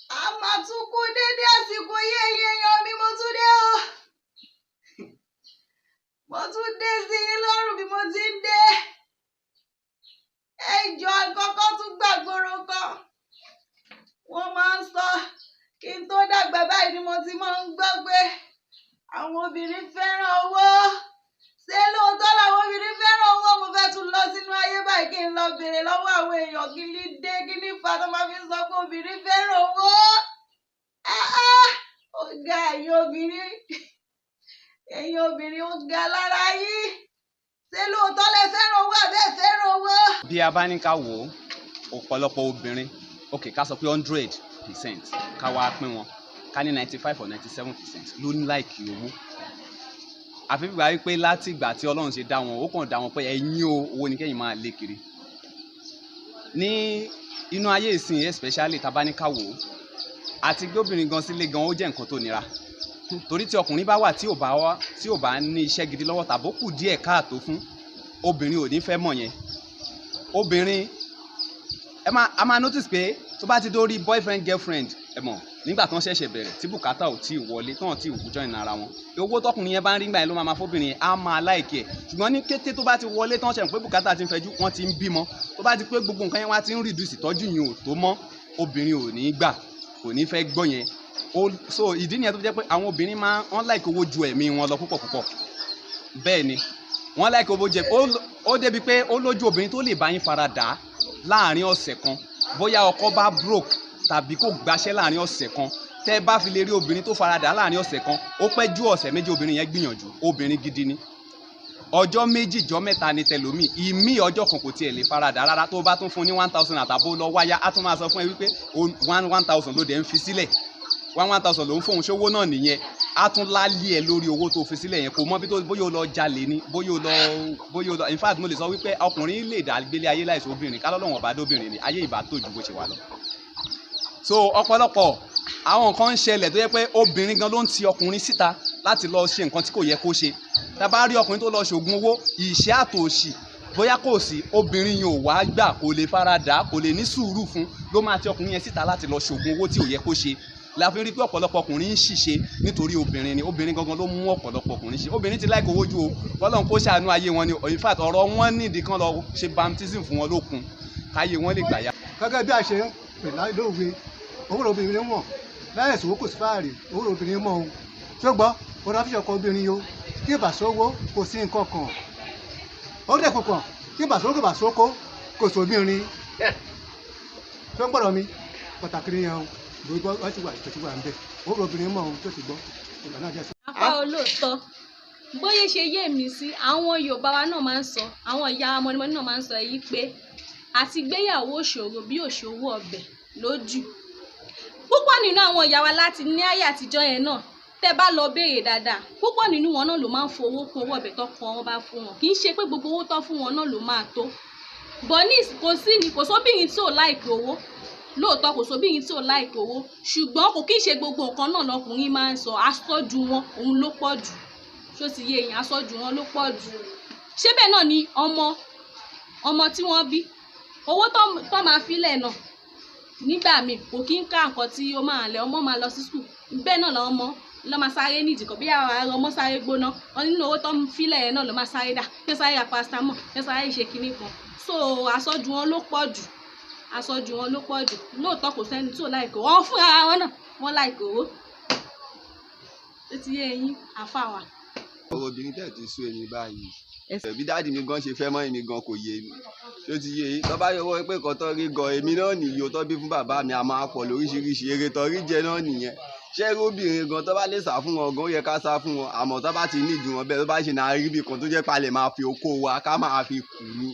A máa tún kú dédé àsìkò yé èèyàn mi, mo tún dé o. Mo tún dé sí yín lọ́rùn bí mo ti ń dé. Ẹjọ́ kọ́kọ́ tún gbàgbóró kan. Wọ́n máa ń sọ kí n tó dàgbà báyìí ni mo ti máa ń gbọ́ pé àwọn obìnrin fẹ́ràn owó. Ṣé lóòótọ́ làwọn obìnrin fẹ́ràn owó? Mo fẹ́ tún lọ sínú ayé báyìí kí n lọ béèrè lọ́wọ́ àwọn èèyàn kí ní dé kí ní fa tó máa fi sọ pé obìnrin fẹ́ràn owó. Ó ga ẹ̀yin obìnrin. Ẹ̀yin obìnrin ó ga lára yín. Ṣé lóòótọ́ lẹ fẹ́ràn owó àbẹ́ fẹ́ràn owó? Bí a bá ní ká wò ó, ọ̀pọ̀lọpọ̀ obìnrin, ká sọ pé 100% ká wá pín wọn, ká ní 95 or 97% ló ní láìkì owó. Àfi bí wàá rí pé láti ìgbà tí Ọlọ́run ṣe dá wọn, ó kàn dá wọn pé ẹ̀yin owó ni kẹ́yìn máa lé kiri. Ní inú ayé ìsìn especially tá a bá ní ká wò ó, àti gbé obìnrin gan sílé gan ó jẹ́ nǹkan tó nira. Torí tí ọkùnrin bá wà tí ò bá ní iṣẹ́ gidi lọ́wọ́ tàbí ó kù díẹ̀ káàtó fún, obìnrin ò ní fẹ́ mọ̀ yẹn. Obìnrin a máa notice pé tó bá ti dórí boyfriend girlfriend nígbà tí wọ́n ṣẹ̀ṣẹ̀ bẹ̀rẹ̀ tí bùkátà ò tí ì wọlé tí wọ́n tí ì join ara wọn, owó tọkùnrin yẹn bá ń rí gbà yẹn ló máa fóbìnrin yẹn á máa láìkì ẹ̀. Ṣùgbọ́n ní kété tó bá ti wọlé tí wọ́n ṣe pé bùkátà ti ń fẹjú, wọ́n ti ń bímọ, tó bá ti pé gbogbo nǹkan yẹn wá ti ń reduce, ìtọ́jú yẹn ò tó mọ́, obìnrin ò ní gbà, kò ní fẹ́ gbọ́ yẹn. So ìdí nìyẹn tó jẹ́ pé àwọn obìnrin wọ́n láìkì owó ju ẹ̀mí wọn lọ púpọ̀. Bẹ́ẹ̀ ni wọ́n láìkì owó jẹ ó débi pé ó lójú obìnrin tó lè bá yín fara dà láàrin ọ̀sẹ̀ kan, bóyá ọkọ bá broke tàbí kò gbàṣẹ́ láàrin ọ̀sẹ̀ kan, tẹ́ bá fi lè rí obìnrin tó fara dà láàrin ọ̀sẹ̀ kan, ó pẹ́ ju ọ̀sẹ̀ méjì obìnrin yẹn gbìyànjú, obìnrin gidi ni. Ọjọ́ méjì jọ́ mẹ́ta ni tẹlòmíì, ìmí ọjọ́ kan kò tiẹ̀ lè fara dà rárá. Tó bá tún fún ní 1000 àtàbó lọ wáyá, á tún máa sọ fún ẹ wípé 1000 ló dẹ̀ ń fi sílẹ̀, 1000 ló ń fóun ṣówó náà nìyẹn. Á tún lálé ẹ lórí owó tó fi sílẹ̀ yẹn, kò mọ bí tó bóyá ó lọ jalè ni, bóyá ó lọ in fact mo lè sọ wípé ọkùnrin lè dá gbélé ayé láìsí obìnrin, ká lọ́lọ́wọ̀n bá dóbìnrin ni ayé ìbá tó ju bó ṣe wà lọ. So ọ̀pọ̀lọpọ̀ àwọn nǹkan ń ṣẹlẹ̀ tó yẹ pé obìnrin gan ló ń ti ọkùnrin síta láti lọ ṣe nǹkan tí kò yẹ kó ṣe. Tá bá rí ọkùnrin tó lọ ṣògùn owó, ìṣẹ́ àtòṣì bóyá kò sí, obìnrin yẹn ò wá gbà, kò lè fara dà, kò lè ní sùúrù fún, ló máa ti ọkùnrin yẹn síta láti lọ ṣògùn owó tí ò yẹ kó ṣe. La fi rí pé ọ̀pọ̀lọpọ̀ ọkùnrin ń ṣìṣe nítorí obìnrin ni. Obìnrin gangan ló mú ọ̀pọ̀lọpọ̀ ọkùnrin ṣe. Obìnrin ti láìkì owó ju o, Ọlọ́run kó ṣàánú ayé wọn ni. In fact ọ̀rọ̀ wọn nídìí kan lọ ṣe baptism fún wọn lókun káyé wọn lè gbà yá. Gẹ́gẹ́ bí a ṣe ń pè lóòwe, owó obìnrin mọ̀ láyé ìṣòwò kò sí fáàrí, owó obìnrin mọ̀ ohun tí ó gbọ́ ó rà fíṣọ̀kọ obìnrin yo kí ìbàṣọwọ́ kò sí nǹkan kan, ó dẹ̀ púpọ̀ kí ìbàṣọkọ kò sí obìnrin tó ń gbọ́dọ̀ mi pàtàkì ni yẹn gbogbo wọ́n ti wà ń bẹ̀, owó obìnrin mọ̀ ohun tó ti gbọ́ ìgbà náà jẹ́ sí. Alfa Olooto bóyá ṣe yé mi sí, àwọn Yorùbá wa náà máa ń sọ, àwọn ìyá mọ̀nìmọ̀nì náà máa ń sọ èyí pé àti gbéyàwó ṣòro bí òṣòwò ọbẹ̀ lójú. Púpọ̀ nínú àwọn ìyá wa láti ní ayé àtijọ́ yẹn náà, tẹ́ bá lọ béèrè dáadáa, púpọ̀ nínú wọn náà ló máa ń fowó kún owó ọbẹ̀ tọkọ wọn bá fún wọn. Kì í ṣe pé gbogbo owó tó fún wọn náà ló máa tó. Bọ̀ní kò sóbìnrin tí ò láìkì owó, lóòótọ́ kò sóbìnrin tí ò láìkì owó, ṣùgbọ́n kò kí ń ṣe gbogbo nǹkan náà lọkùnrin máa ń sọ, aṣọ́jú wọn òun ló pọ̀ jù. Ṣó ti yé yín, aṣọ́jú wọn ló pọ̀ jù. Ṣé bẹ́ẹ̀ náà ni ọmọ tí wọ́n bí, owó tó máa filẹ̀ náà nígbà míì kò kí ń ká nǹkan tí ó máa lẹ̀, ọmọ máa lọ sí skul, bẹ́ẹ̀ náà lọ́mọ lọ́ máa sáré nídìí kan bí àwọn ọmọ sáré gbóná, wọn nínú owó tó ń filẹ̀ yẹn náà ló máa sáré dà, ṣé sáré ra paracetamol, ṣé sáré ṣe kinní kan. So aṣọ́jú wọn ló pọ̀ jù, aṣọ́jú wọn ló pọ̀ jù. Lóòótọ́ kò sẹ́ni tí ò láìkì owó, wọ́n fún ara wọn náà wọ́n láìkì owó. Ó ti yé yín àfa wa. Ọ̀rọ̀ obìnrin tẹ̀ ti sú èmi báyìí. Bí dáàdì mi gan ṣe fẹ́ mọ́ èmi gan kò yé mi. Ṣé ó ti yé yín? Tó bá yọwọ́ pé nǹkan tó rí gan èmi náà nìyí o tó bí fún bàbá mi a máa pọ̀ lóríṣiríṣi, èrè tó rí jẹ náà nìyẹn. Ṣé irú obìnrin gan tó bá lè sá fún wọn gan ó yẹ ká sá fún wọn, àmọ́ tó bá ti ní ìdùn wọn bẹ́ẹ̀ tó bá ṣe náà rí bí kan tó jẹ́ palẹ̀ máa fi okó wa ká máa fi kù ní.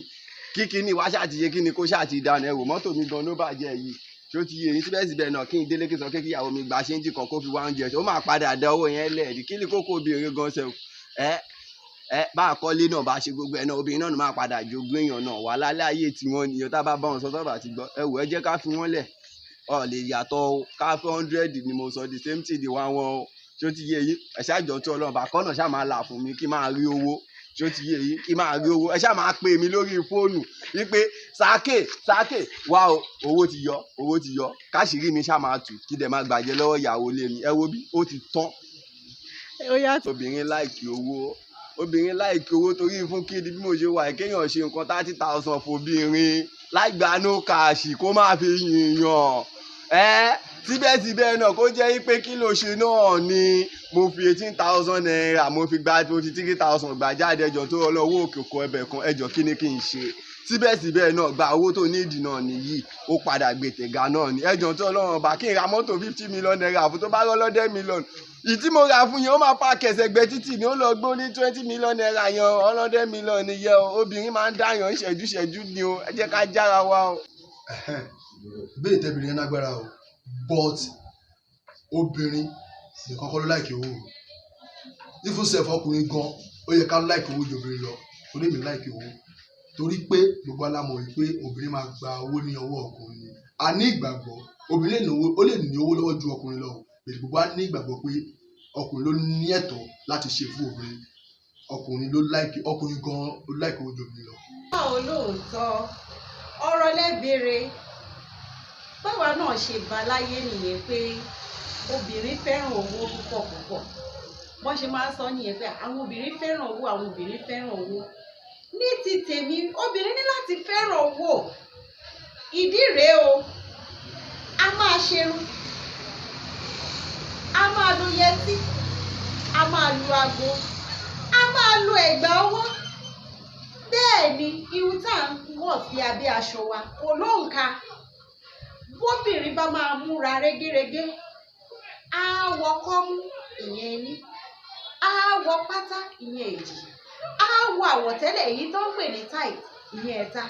Kíkíní wá ṣàtìyé kíni kó ṣàtì dáná ẹ̀rù mọ́tò mi gan ló bàjẹ́ yìí. Ṣé ó ti yé yín? Síbẹ̀síbẹ̀ náà kí n délé kí n sọ pé kíyàwó mi gba ṣéǹjì kan kó fi wá oúnjẹ ṣe ó máa padà dá owó yẹn lẹ̀ kí ni kókó obìnrin gan ṣe bá a kọ́lé náà bá a ṣe gbogbo ẹ̀ náà obìnrin náà máa padà jogún èèyàn náà wà lálẹ́ ayé tí wọ́n nìyẹn tá a bá bá wọn sọ sọ́ba ti gbọ́ ẹ jẹ́ ká fi wọ́n lẹ̀ ọ lè yàtọ̀ ká fẹ́ 100 ni mo sọ the same thing di 1 ṣó ti yé yín ẹ ṣáà jọ tó Ọlọ́run bá kọ́nà ṣáà máa là fún mi kí máa rí owó ṣó ti yé yín kí máa rí owó ẹ ṣáà máa pè mí lórí fóònù wípé sáké wá o owó ti yọ káṣírí mi ṣáà máa tù kí dẹ̀ máa gbàjẹ́ lọ́wọ́ ìyàwó lé mi ẹ wo bí ó ti tán. obìnrin láìkí owó torí fún kíni bí mo ṣe wà kéèyàn ṣe nǹkan 30,000 fòbìnrin láìgbà no káàṣì kó má fi yìnyàn síbẹ̀síbẹ̀ náà kó jẹ́ pé kí ló ṣe náà ni mo fi 18,000 naira mo fi 3,000 gbà jáde ẹjọ́ tó ọlọ́wọ́ òkè òkò ẹbẹ̀ kan ẹjọ́ kí ni kí n ṣe síbẹ̀síbẹ̀ náà gba owó tó ní ìdì náà nìyí ó padà gbètèga náà ni ẹjọ́ tó Ọlọ́run bá kí n ra mọ́tò 50 million naira fún tó bá rọ́ lọ́dẹ̀ million ìtí mo ra fún yẹn ó máa pa kẹsẹ̀gbẹ́ títì ní ó lọ gbó ní 20 million naira yẹn ọlọ́dẹ̀ million yẹn o obìnrin máa ń dáyàn ṣẹ́jú ni o ẹ jẹ́ ká jára wa o. ìbéèrè tẹ́bìrì yẹn lágbára o but obìnrin nìkan kọ́ ló láìkì owó ìfúnṣẹ̀fọ́ ọkùnrin gan ó yẹ ká láìkì owó ju obìnrin lọ torí mi láìkì owó torí pé gbogbo alámọ̀ wípé obìnrin máa gba owó ní ọwọ́ ọkùnrin a ní ìgbàgbọ́ obìnrin ó lè ní owó lọ́wọ́ ju ọkùnrin lọ bẹ́ẹ̀ gbogbo a ní ìgbàgbọ́ pé ọkùnrin ló ní ẹ̀tọ́ láti ṣe fún obìnrin ọkùnrin gan ló láìkì owó ju obìnrin lọ. báwo lóòótọ́ ọ̀rọ̀ lẹ́bẹ̀rẹ̀ báwa náà ṣe bá láyé nìyẹn pé obìnrin fẹ́ràn owó púpọ̀ wọ́n ṣe máa ń sọ nìyẹn pé àwọn obìnrin fẹ́ràn owó ní ti tèmi obìnrin ní láti fẹ́ràn owó ìdí rèé o a máa ṣerun a máa lu yẹtí a máa lu aago a máa lu ẹ̀gbà ọwọ́ bẹ́ẹ̀ ni irun tá à ń wọ̀ sí abẹ́ aṣọ wa kò lóǹkà bóbìnrin bá máa múra régérégé á wọ kọ́mú ìyẹn ní á wọ pátá ìyẹn èjì á wọ àwọ̀tẹ́lẹ̀ èyí tó ń pè ní tight ìyẹn ẹ̀ta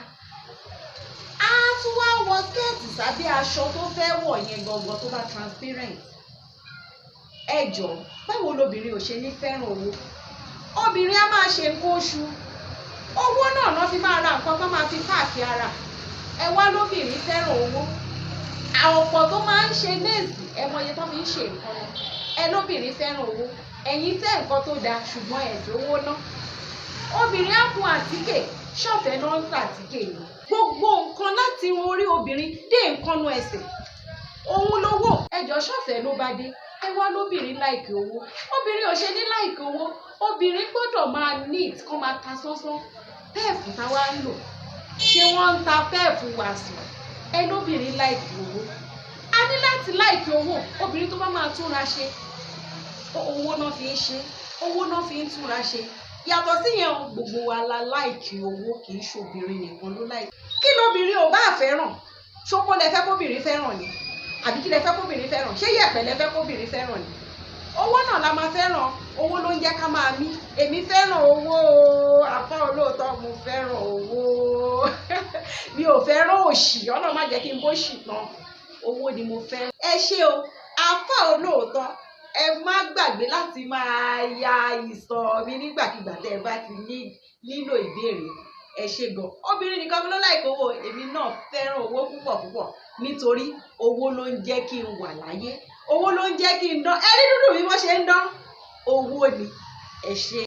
á tún wá wọ skẹ́ẹ̀tì sábẹ́ aṣọ tó fẹ́ wọ̀ yẹn gangan tó bá transparent ẹ jọ̀ọ́ báwo lobìnrin ò ṣe ní fẹ́ràn owó obìnrin á máa ṣe nǹkan oṣù owó náà lọ́ fi máa ra nǹkan tó máa fi káàkiri ara ẹ wá lóbìnrin fẹ́ràn owó ọ̀pọ̀ tó máa ń ṣe léèsì ẹ mọ iye tó fi ń ṣe nǹkan wọn ẹ lóbìnrin fẹ́ràn owó ẹ̀yin tẹ́ nǹkan tó dáa ṣùgbọ́n ẹ̀dùn owó ná obìnrin á kun àtíkè ṣọ̀fẹ́ náà ń ta àtíkè yìí gbogbo nǹkan láti irun orí obìnrin dé nǹkan nu ẹsẹ̀ òun lówó ẹjọ́ ṣọ̀fẹ́ ló bá dé ẹ wá lóbìnrin láìkì owó obìnrin ò ṣe ní láìkì owó obìnrin gbọ́dọ̀ máa neat kó máa ta sánsán pẹ́ẹ̀fù táwa ń lò ṣé wọ́n ń ta pẹ́ẹ̀fù wàásù ẹ lóbìnrin láìkì owó a ní láti láìkì owó obìnrin tó bá máa túnra ṣe owó náà fi ń ṣe owó náà fi ń túnra ṣe yàtọ̀ síyẹn gbogbo wa la láìkì owó kì í ṣobìnrin nìkan ló láìkì kí lóbìnrin ò bá fẹ́ràn ṣókó lẹ fẹ́ kóbìnrin fẹ́ràn ni àbí kí lẹ fẹ́ kóbìnrin fẹ́ràn ṣé yẹ̀pẹ̀ lẹ fẹ́ kóbìnrin fẹ́ràn ni owó náà la máa fẹ́ràn owó ló ń jẹ́ ká máa mí èmi fẹ́ràn owó Alfa Olooto mo fẹ́ràn owó mi ò fẹ́ràn òṣì ọ̀nà má jẹ́ kí n bó ṣì tán owó ni mo fẹ́. ẹ ṣé o Alfa Olooto ẹ má gbàgbé láti máa ya ìsọ̀ mi nígbàkigbà tẹ́ ẹ bá ti nílò ìbéèrè ẹ ṣé gan obìnrin nìkan ló láìkó owó èmi náà fẹ́ràn owó púpọ̀ nítorí owó ló ń jẹ́ kí n wà láyé owó ló ń jẹ́ kí n dán ẹni dúdú bí wọ́n ṣe ń dán owó ni ẹ ṣé.